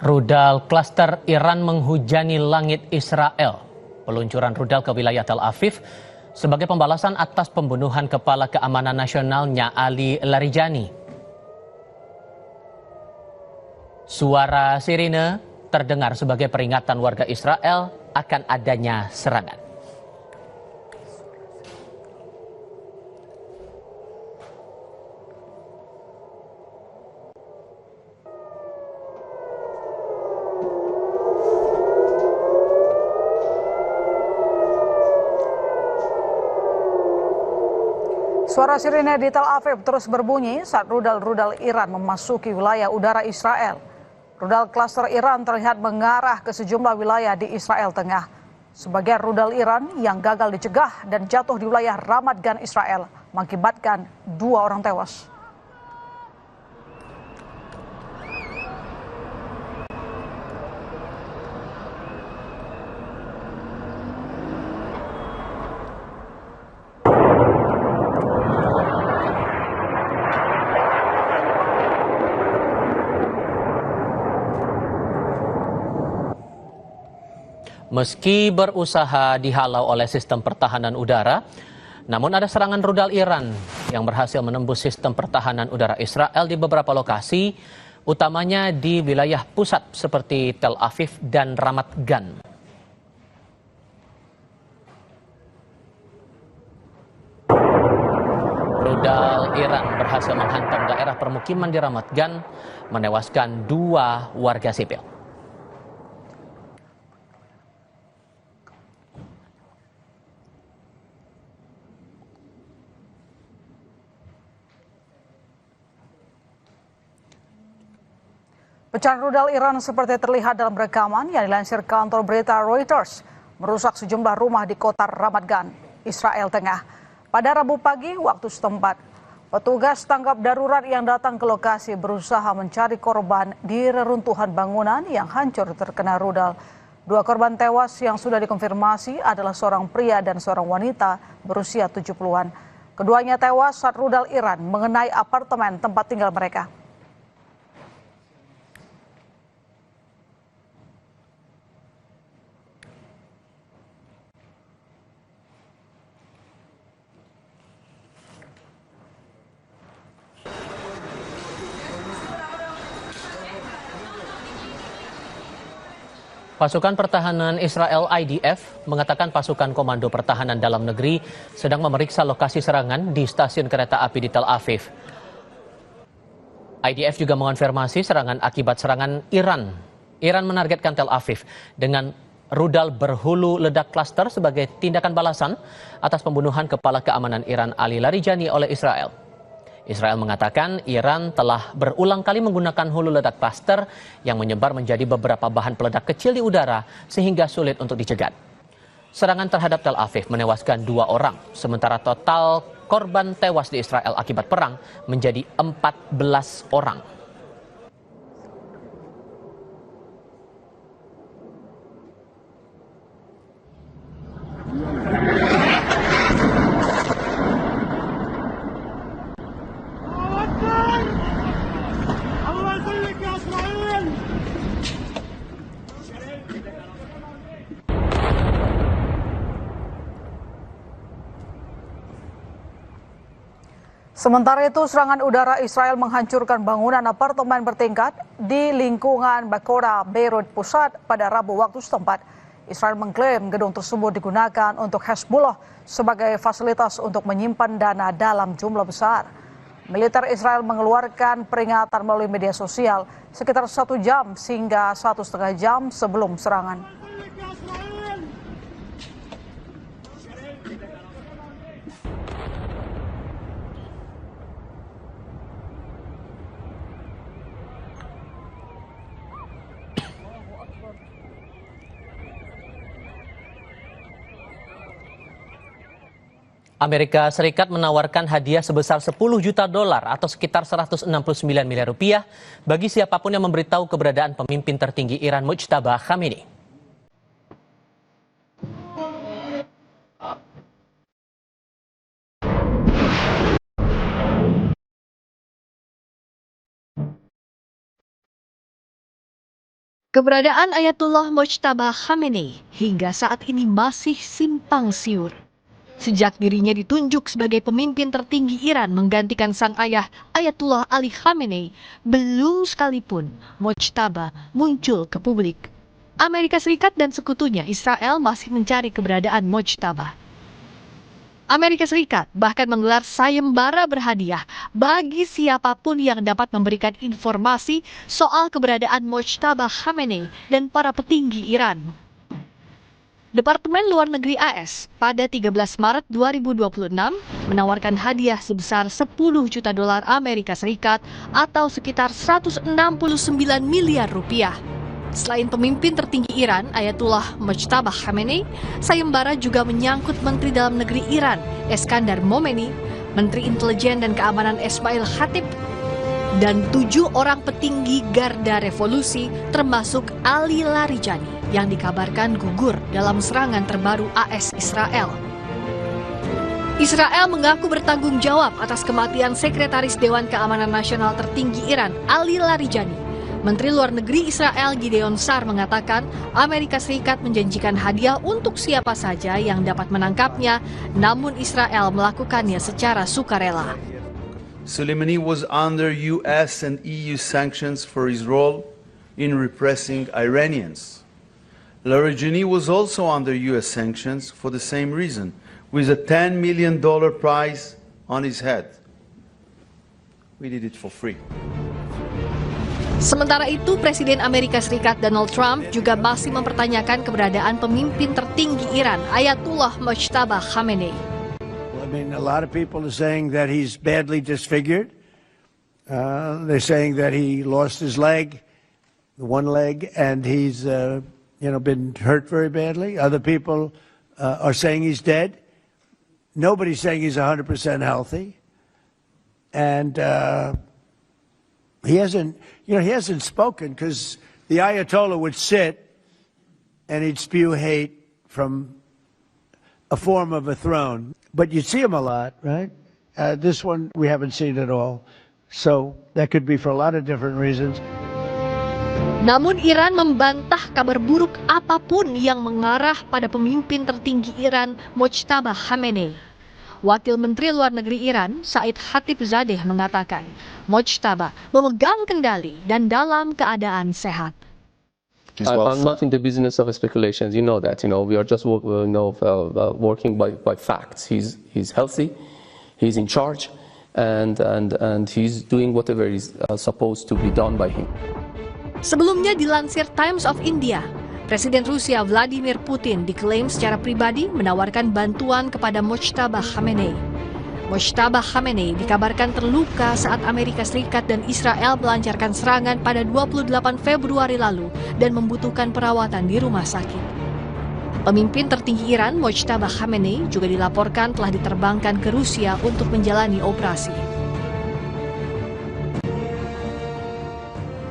Rudal klaster Iran menghujani langit Israel. Peluncuran rudal ke wilayah Tel Aviv sebagai pembalasan atas pembunuhan Kepala Keamanan Nasionalnya Ali Larijani. Suara sirine terdengar sebagai peringatan warga Israel akan adanya serangan. Suara sirine di Tel Aviv terus berbunyi saat rudal-rudal Iran memasuki wilayah udara Israel. Rudal klaster Iran terlihat mengarah ke sejumlah wilayah di Israel Tengah. Sebagian rudal Iran yang gagal dicegah dan jatuh di wilayah Ramat Gan Israel mengakibatkan 2 orang tewas. Meski berusaha dihalau oleh sistem pertahanan udara, namun ada serangan rudal Iran yang berhasil menembus sistem pertahanan udara Israel di beberapa lokasi, utamanya di wilayah pusat seperti Tel Aviv dan Ramat Gan. Rudal Iran berhasil menghantam daerah permukiman di Ramat Gan, menewaskan 2 warga sipil. Pecahan rudal Iran seperti terlihat dalam rekaman yang dilansir kantor berita Reuters merusak sejumlah rumah di kota Ramat Gan, Israel Tengah. Pada Rabu pagi waktu setempat, petugas tanggap darurat yang datang ke lokasi berusaha mencari korban di reruntuhan bangunan yang hancur terkena rudal. 2 korban tewas yang sudah dikonfirmasi adalah seorang pria dan seorang wanita berusia 70-an. Keduanya tewas saat rudal Iran mengenai apartemen tempat tinggal mereka. Pasukan Pertahanan Israel IDF mengatakan pasukan Komando Pertahanan Dalam Negeri sedang memeriksa lokasi serangan di stasiun kereta api di Tel Aviv. IDF juga mengonfirmasi serangan akibat serangan Iran. Iran menargetkan Tel Aviv dengan rudal berhulu ledak klaster sebagai tindakan balasan atas pembunuhan Kepala Keamanan Iran Ali Larijani oleh Israel. Israel mengatakan Iran telah berulang kali menggunakan hulu ledak klaster yang menyebar menjadi beberapa bahan peledak kecil di udara sehingga sulit untuk dicegat. Serangan terhadap Tel Aviv menewaskan 2 orang, sementara total korban tewas di Israel akibat perang menjadi 14 orang. Sementara itu, serangan udara Israel menghancurkan bangunan apartemen bertingkat di lingkungan Bakora, Beirut Pusat pada Rabu waktu setempat. Israel mengklaim gedung tersebut digunakan untuk Hezbollah sebagai fasilitas untuk menyimpan dana dalam jumlah besar. Militer Israel mengeluarkan peringatan melalui media sosial sekitar 1 jam hingga 1,5 jam sebelum serangan. Amerika Serikat menawarkan hadiah sebesar 10 juta dolar atau sekitar 169 miliar rupiah bagi siapapun yang memberitahu keberadaan pemimpin tertinggi Iran Mujtaba Khamenei. Keberadaan Ayatullah Mojtaba Khamenei hingga saat ini masih simpang siur. Sejak dirinya ditunjuk sebagai pemimpin tertinggi Iran menggantikan sang ayah Ayatullah Ali Khamenei, belum sekalipun Mojtaba muncul ke publik. Amerika Serikat dan sekutunya Israel masih mencari keberadaan Mojtaba. Amerika Serikat bahkan menggelar sayembara berhadiah bagi siapapun yang dapat memberikan informasi soal keberadaan Mojtaba Khamenei dan para petinggi Iran. Departemen Luar Negeri AS pada 13 Maret 2026 menawarkan hadiah sebesar 10 juta dolar Amerika Serikat atau sekitar 169 miliar rupiah. Selain pemimpin tertinggi Iran, Ayatullah Mojtaba Khamenei, sayembara juga menyangkut Menteri Dalam Negeri Iran, Eskandar Momeni, Menteri Intelijen dan Keamanan Esmail Khatib, dan 7 orang petinggi Garda Revolusi termasuk Ali Larijani yang dikabarkan gugur dalam serangan terbaru AS Israel. Israel mengaku bertanggung jawab atas kematian Sekretaris Dewan Keamanan Nasional tertinggi Iran, Ali Larijani. Menteri Luar Negeri Israel Gideon Sa'ar mengatakan Amerika Serikat menjanjikan hadiah untuk siapa saja yang dapat menangkapnya, namun Israel melakukannya secara sukarela. Soleimani was under US and EU sanctions for his role in repressing Iranians. Larijani was also under US sanctions for the same reason, with a $10 million prize on his head. We did it for free. Sementara itu, Presiden Amerika Serikat Donald Trump juga masih mempertanyakan keberadaan pemimpin tertinggi Iran, Ayatullah Mojtaba Khamenei. I mean, a lot of people are saying that he's badly disfigured. They're saying that he lost his leg, the one leg, and he's been hurt very badly. Other people are saying he's dead. Nobody's saying he's 100% healthy, and he hasn't spoken because the Ayatollah would sit and he'd spew hate from a form of a throne. But you see him a lot, right? This one we haven't seen at all. So that could be for a lot of different reasons. Namun Iran membantah kabar buruk apapun yang mengarah pada pemimpin tertinggi Iran, Mojtaba Khamenei. Wakil Menteri Luar Negeri Iran, Said Khatibzadeh mengatakan, Mojtaba memegang kendali dan dalam keadaan sehat. I'm not in the business of speculations. You know that. We are just working by facts. He's healthy, he's in charge, and he's doing whatever is supposed to be done by him. Sebelumnya dilansir Times of India, Presiden Rusia Vladimir Putin diklaim secara pribadi menawarkan bantuan kepada Mojtaba Khamenei. Mojtaba Khamenei dikabarkan terluka saat Amerika Serikat dan Israel melancarkan serangan pada 28 Februari lalu dan membutuhkan perawatan di rumah sakit. Pemimpin tertinggi Iran, Mojtaba Khamenei, juga dilaporkan telah diterbangkan ke Rusia untuk menjalani operasi.